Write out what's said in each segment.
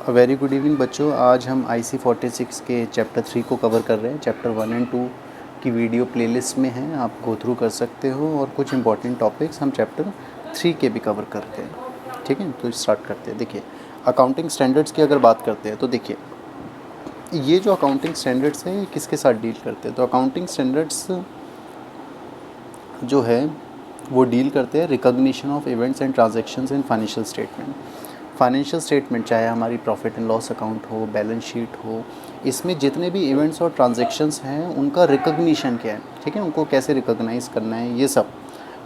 Very good evening बच्चों। आज हम IC 46 के चैप्टर 3 को कवर कर रहे हैं। चैप्टर 1 एंड 2 की वीडियो प्लेलिस्ट में है, आप गो थ्रू कर सकते हो। और कुछ इंपॉर्टेंट टॉपिक्स हम चैप्टर 3 के भी कवर करते हैं। ठीक है, तो स्टार्ट करते हैं। देखिए, अकाउंटिंग स्टैंडर्ड्स की अगर बात करते हैं तो देखिए, ये जो अकाउंटिंग स्टैंडर्ड्स हैं ये किसके साथ डील करते हैं। तो अकाउंटिंग स्टैंडर्ड्स जो है वो डील करते हैं recognition of events and transactions in financial statement. Financial statement चाहे हमारी प्रॉफिट एंड लॉस अकाउंट हो, बैलेंस शीट हो, इसमें जितने भी इवेंट्स और ट्रांजैक्शंस हैं उनका रिकॉग्निशन क्या है, ठीक है, उनको कैसे रिकॉग्नाइज करना है, ये सब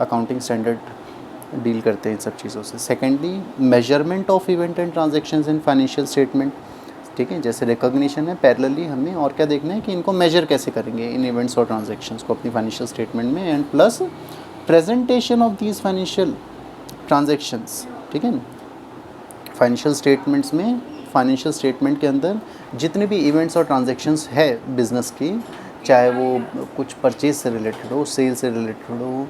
अकाउंटिंग स्टैंडर्ड डील करते हैं इन सब चीज़ों से। Secondly, measurement of event and transactions in financial statement. ठीक है, जैसे रिकॉग्निशन है, पैरेलली हमें और क्या देखना है कि इनको मेजर कैसे करेंगे इन इवेंट्स और ट्रांजैक्शंस को अपनी फाइनेंशियल स्टेटमेंट में, and plus presentation of these financial transactions. ठीक है, फाइनेंशियल स्टेटमेंट्स में, फाइनेंशियल स्टेटमेंट के अंदर जितने भी इवेंट्स और ट्रांजैक्शंस है बिज़नेस की, चाहे वो कुछ परचेज से रिलेटेड हो, सेल से रिलेटेड हो,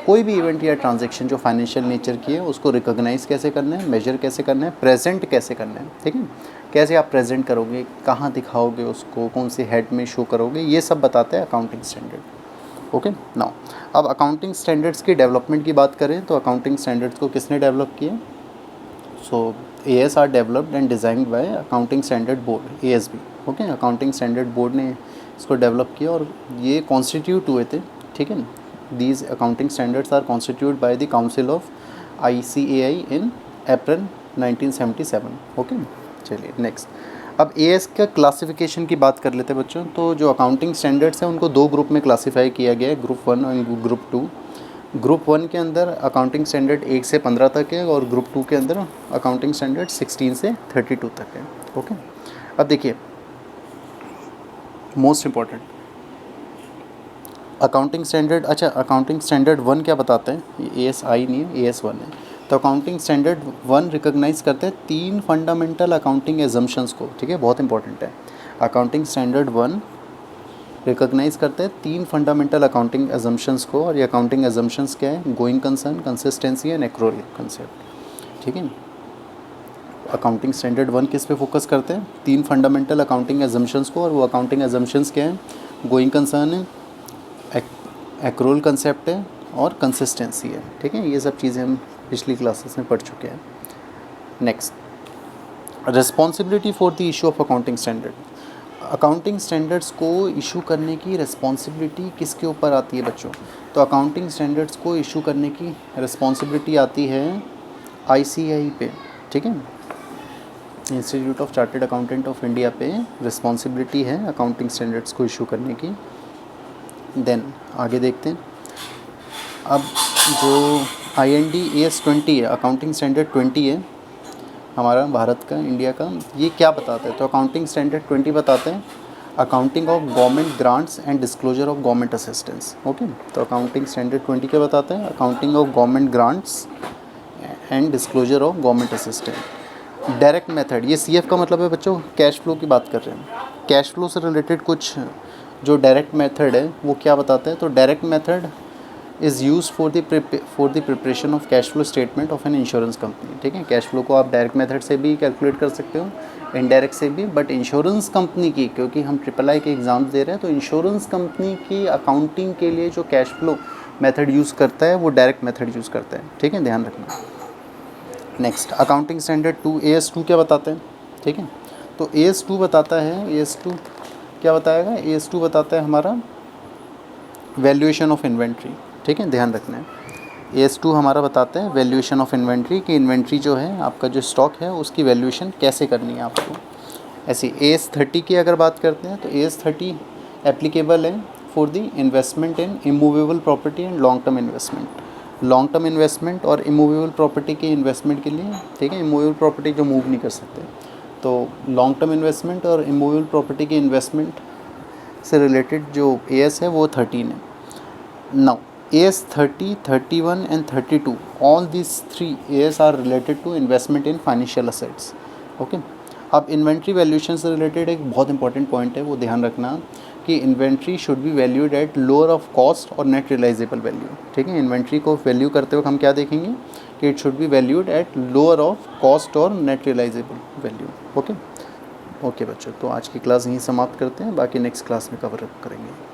कोई भी इवेंट या ट्रांजैक्शन जो फाइनेंशियल नेचर की है उसको रिकॉग्नाइज कैसे करना है, मेजर कैसे करना है, प्रेजेंट कैसे करना है। ठीक है, कैसे आप प्रेजेंट करोगे, कहाँ दिखाओगे उसको, कौन से हेड में शो करोगे, ये सब बताते हैं अकाउंटिंग स्टैंडर्ड। ओके, नाउ अब अकाउंटिंग स्टैंडर्ड्स की डेवलपमेंट की बात करें तो अकाउंटिंग स्टैंडर्ड्स को किसने डेवलप किया। So AS are developed and designed by accounting standard board, ASB। Okay, accounting standard board ने इसको डेवलप किया और ये कॉन्स्टिट्यूट हुए थे। ठीक है, these accounting standards are constitute by the council of ICAI in April 1977। Okay, चलिए नेक्स्ट, अब AS का क्लासिफिकेशन की बात कर लेते हैं बच्चों। तो जो अकाउंटिंग स्टैंडर्ड्स हैं उनको दो ग्रुप में क्लासीफाई किया गया है, ग्रुप 1 और ग्रुप 2। ग्रुप 1 के अंदर अकाउंटिंग स्टैंडर्ड 1 से 15 तक है और ग्रुप 2 के अंदर अकाउंटिंग स्टैंडर्ड 16 से 32 तक है। ओके, अब देखिए, मोस्ट इम्पॉर्टेंट अकाउंटिंग स्टैंडर्ड, अच्छा अकाउंटिंग स्टैंडर्ड 1 क्या बताते हैं, ये ASI नहीं है, AS1 है। तो अकाउंटिंग स्टैंडर्ड 1 रिकॉग्नाइज करते हैं 3 फंडामेंटल अकाउंटिंग एजम्पशंस को। ठीक है, बहुत इंपॉर्टेंट है। अकाउंटिंग स्टैंडर्ड 1 रिकॉग्नाइज करते हैं 3 फंडामेंटल अकाउंटिंग एजम्पशंस को, और ये अकाउंटिंग एजम्पशंस क्या है, going concern, consistency and एक्रोल concept. ठीक है, अकाउंटिंग स्टैंडर्ड 1 किस पे फोकस करते हैं, 3 फंडामेंटल अकाउंटिंग एजम्पशंस को, और वो अकाउंटिंग एजम्पशंस क्या है, गोइंग कंसर्न है, एक्रोल कंसेप्ट है और कंसिस्टेंसी है। ठीक है, ये सब चीज़ें हम पिछली क्लासेस में पढ़ चुके हैं। Next, responsibility for the issue of accounting standard. Accounting standards को इशू करने की रिस्पॉन्सिबिलिटी किसके ऊपर आती है बच्चों। तो अकाउंटिंग स्टैंडर्ड्स को इशू करने की रिस्पॉन्सिबिलिटी आती है ICAI पे। ठीक है, institute of chartered accountant of India पे रिस्पॉन्सिबिलिटी है अकाउंटिंग स्टैंडर्ड्स को इशू करने की। देन आगे देखते हैं, अब जो IND AS 20 है, अकाउंटिंग स्टैंडर्ड 20 है हमारा भारत का, इंडिया का, ये क्या बताता है। तो अकाउंटिंग स्टैंडर्ड 20 बताते हैं accounting of government grants and disclosure of government assistance. Okay, तो अकाउंटिंग स्टैंडर्ड 20 क्या बताते हैं, accounting of government grants and disclosure of government assistant. Direct method, ये CF का मतलब है बच्चों कैश फ्लो की बात कर रहे हैं। कैश फ्लो से रिलेटेड कुछ जो डायरेक्ट मेथड है वो क्या बताते हैं। तो direct method is use for the preparation of cash flow statement of an insurance company. ठीक है, कैश फ्लो को आप डायरेक्ट मेथड से भी कैलकुलेट कर सकते हो, इनडायरेक्ट से भी, बट इंश्योरेंस कंपनी की, क्योंकि हम III के एग्ज़ाम्स दे रहे हैं, तो इंश्योरेंस कंपनी की अकाउंटिंग के लिए जो कैश फ्लो मेथड यूज़ करता है वो डायरेक्ट मेथड यूज़ करता है। ठीक है, ध्यान रखना। नेक्स्ट, अकाउंटिंग स्टैंडर्ड 2 AS2 क्या बताते हैं। ठीक है, तो AS2 बताता है, AS2 क्या बताएगा, AS2 बताता है हमारा वैल्यूएशन ऑफ इन्वेंट्री। ठीक है, ध्यान रखना है। AS2 हमारा बताता है वैल्यूएशन ऑफ इन्वेंट्री, कि इन्वेंट्री जो है आपका जो स्टॉक है उसकी वैल्यूएशन कैसे करनी है आपको। ऐसे AS30 की अगर बात करते हैं तो AS30 एप्लीकेबल है for the investment in immovable property and long term investment. Long term investment और इमूवेबल प्रॉपर्टी के इन्वेस्टमेंट के लिए। ठीक है, इमूवेबल प्रॉपर्टी जो मूव नहीं कर सकते, तो लॉन्ग टर्म इन्वेस्टमेंट और इमूवेबल प्रॉपर्टी के इन्वेस्टमेंट से रिलेटेड जो AS है वो 13 है। Now AS30, 31 and 32, all these 3 AS are related to investment in financial assets. Okay, अब इन्वेंट्री वैल्यूएशन से रिलेटेड एक बहुत इंपॉर्टेंट पॉइंट है, वो ध्यान रखना कि inventory should be valued at lower of cost और नेट रियलाइजेबल वैल्यू। ठीक है, इन्वेंट्री को वैल्यू करते वक्त हम क्या देखेंगे कि it should be valued at lower of cost और net realisable value. Okay okay बच्चों, तो आज की क्लास यहीं समाप्त करते हैं, बाकी नेक्स्ट क्लास में कवर अप करेंगे।